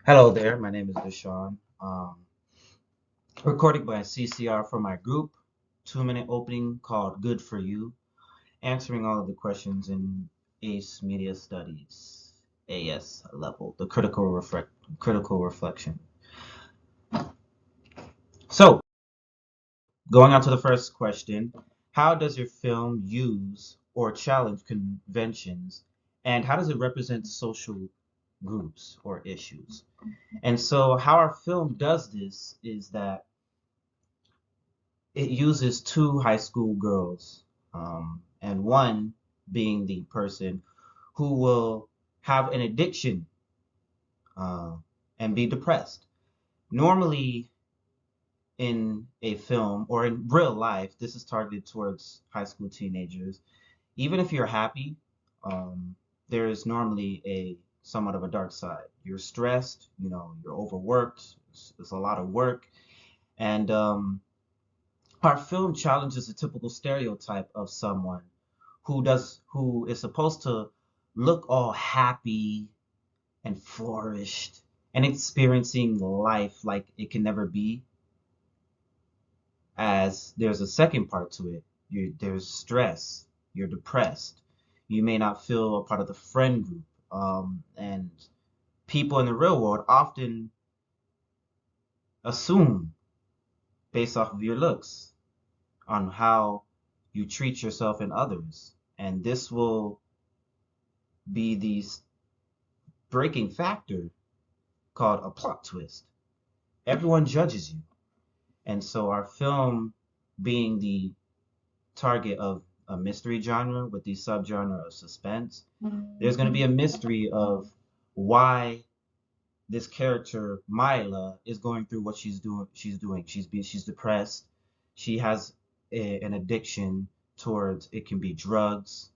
Hello there, my name is Deshaun. Recording by CCR for my group, 2-minute opening called Good for You, answering all of the questions in ACE Media Studies, AS level, the critical reflection. So, going on to the first question, how does your film use or challenge conventions, and how does it represent social groups or issues? And so, how our film does this is that it uses two high school girls, and one being the person who will have an addiction uh, and be depressed. Normally, in a film or in real life, this is targeted towards high school teenagers. Even if you're happy, there is normally a somewhat of a dark side. You're stressed, you're overworked. It's a lot of work, and our film challenges a typical stereotype of someone who is supposed to look all happy and flourished and experiencing life like it can never be, as there's a second part to it. There's stress, you're depressed, you may not feel a part of the friend group, and people in the real world often assume, based off of your looks, on how you treat yourself and others. And this will be the breaking factor called a plot twist. Everyone judges you. And so our film, being the target of a mystery genre with the subgenre of suspense, there's going to be a mystery of why this character Mila is going through what she's doing. She's depressed. She has an addiction towards, it can be drugs,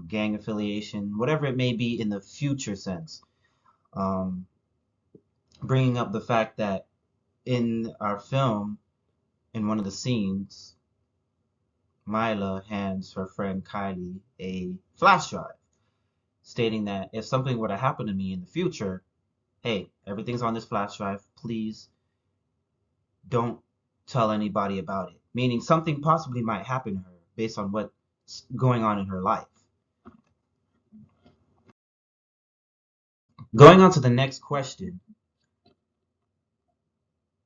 gang affiliation, whatever it may be in the future sense. Um, Bringing up the fact that in our film, in one of the scenes, Mila hands her friend Kylie a flash drive, stating that if something were to happen to me in the future, hey, everything's on this flash drive. Please don't tell anybody about it. Meaning something possibly might happen to her based on what's going on in her life. Going on to the next question,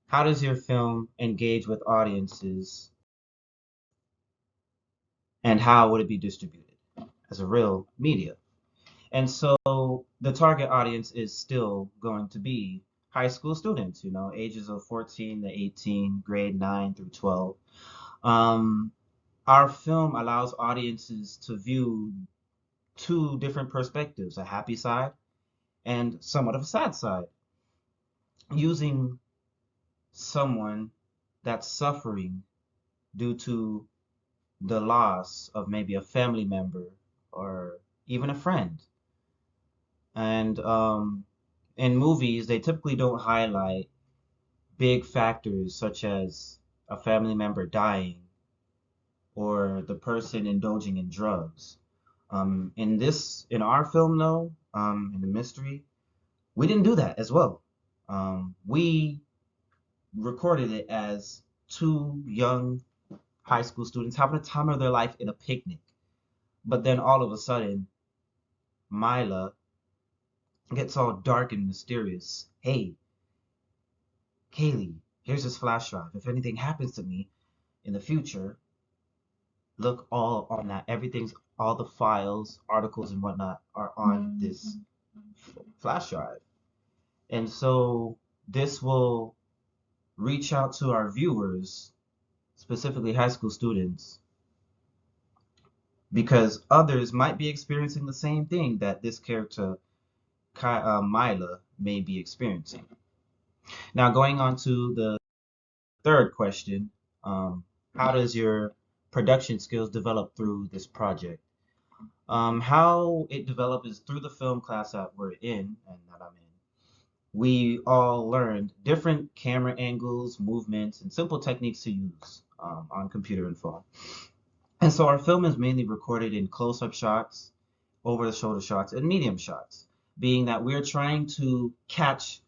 how does your film engage with audiences, and how would it be distributed as a real media? And so the target audience is still going to be high school students, ages of 14 to 18, grade 9 through 12. Um, our film allows audiences to view two different perspectives, a happy side and somewhat of a sad side, using someone that's suffering due to the loss of maybe a family member or even a friend. And in movies, they typically don't highlight big factors such as a family member dying or the person indulging in drugs. In our film, though, in the mystery, we didn't do that as well. We recorded it as two young high school students having a time of their life in a picnic. But then all of a sudden, Mila gets all dark and mysterious. Hey, Kaylee, here's this flash drive. If anything happens to me in the future, look all on that. All the files, articles, and whatnot are on this flash drive. And so this will reach out to our viewers, specifically high school students, because others might be experiencing the same thing that this character, Mila, may be experiencing. Now, going on to the third question, how does your production skills develop through this project? How it developed is through the film class that we're in and that I'm in. We all learned different camera angles, movements, and simple techniques to use on computer and phone. And so our film is mainly recorded in close-up shots, over-the-shoulder shots, and medium shots, being that we're trying to catch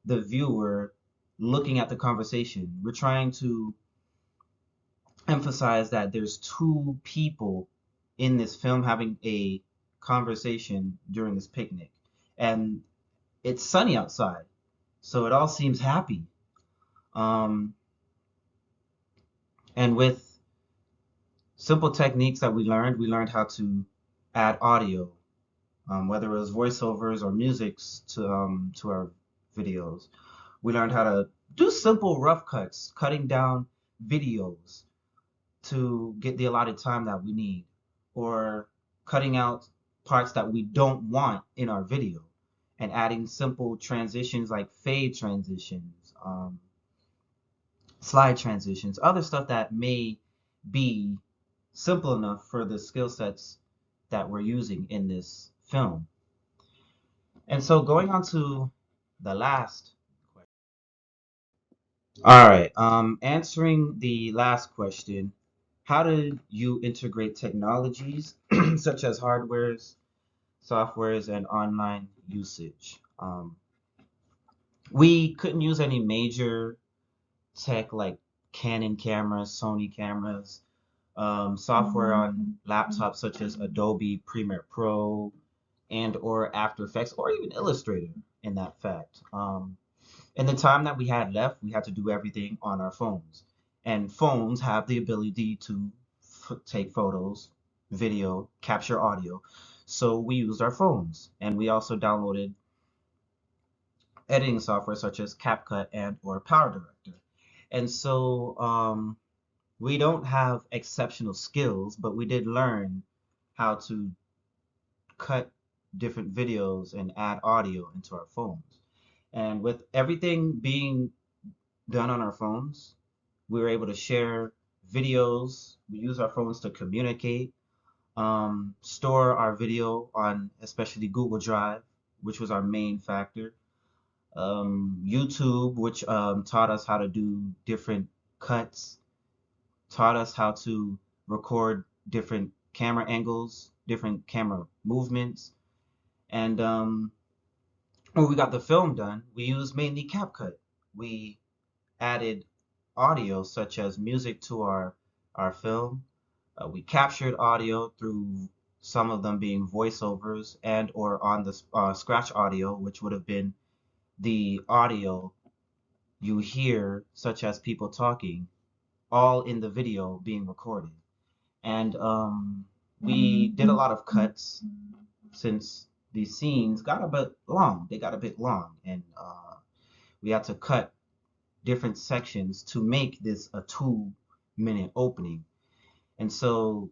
the viewer looking at the conversation. We're trying to emphasize that there's two people in this film having a conversation during this picnic. And it's sunny outside, so it all seems happy. Um, and with simple techniques that we learned how to add audio, whether it was voiceovers or musics to our videos. We learned how to do simple rough cuts, cutting down videos to get the allotted time that we need, or cutting out parts that we don't want in our video, and adding simple transitions like fade transitions, slide transitions, other stuff that may be simple enough for the skill sets that we're using in this film. And so going on to the last question. All right, answering the last question, how do you integrate technologies such as hardwares, softwares, and online usage? We couldn't use any major tech like Canon cameras, Sony cameras, software on laptops such as Adobe Premiere Pro and or After Effects or even Illustrator in that fact. In the time that we had left, we had to do everything on our phones. And phones have the ability to take photos, video, capture audio. So we used our phones. And we also downloaded editing software such as CapCut and or Power Director. And so we don't have exceptional skills, but we did learn how to cut different videos and add audio into our phones. And with everything being done on our phones, we were able to share videos. We use our phones to communicate, store our video on especially Google Drive, which was our main factor. YouTube, which taught us how to do different cuts, taught us how to record different camera angles, different camera movements. And when we got the film done, we used mainly CapCut. We added audio such as music to our film. We captured audio through some of them being voiceovers and or on the scratch audio, which would have been the audio you hear, such as people talking, all in the video being recorded. And we did a lot of cuts since these scenes got a bit long. They got a bit long, and we had to cut different sections to make this a 2-minute opening. And so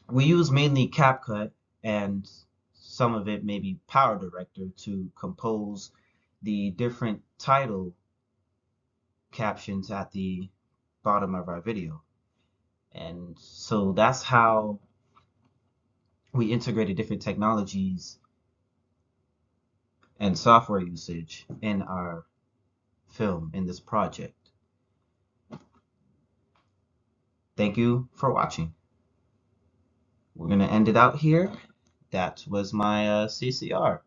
we use mainly CapCut and some of it maybe Power Director to compose the different title captions at the bottom of our video. And so that's how we integrated different technologies and software usage in our film in this project. Thank you for watching. We're going to end it out here. That was my CCR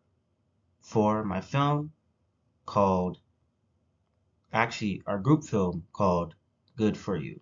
for my film called, actually, our group film called Good For You.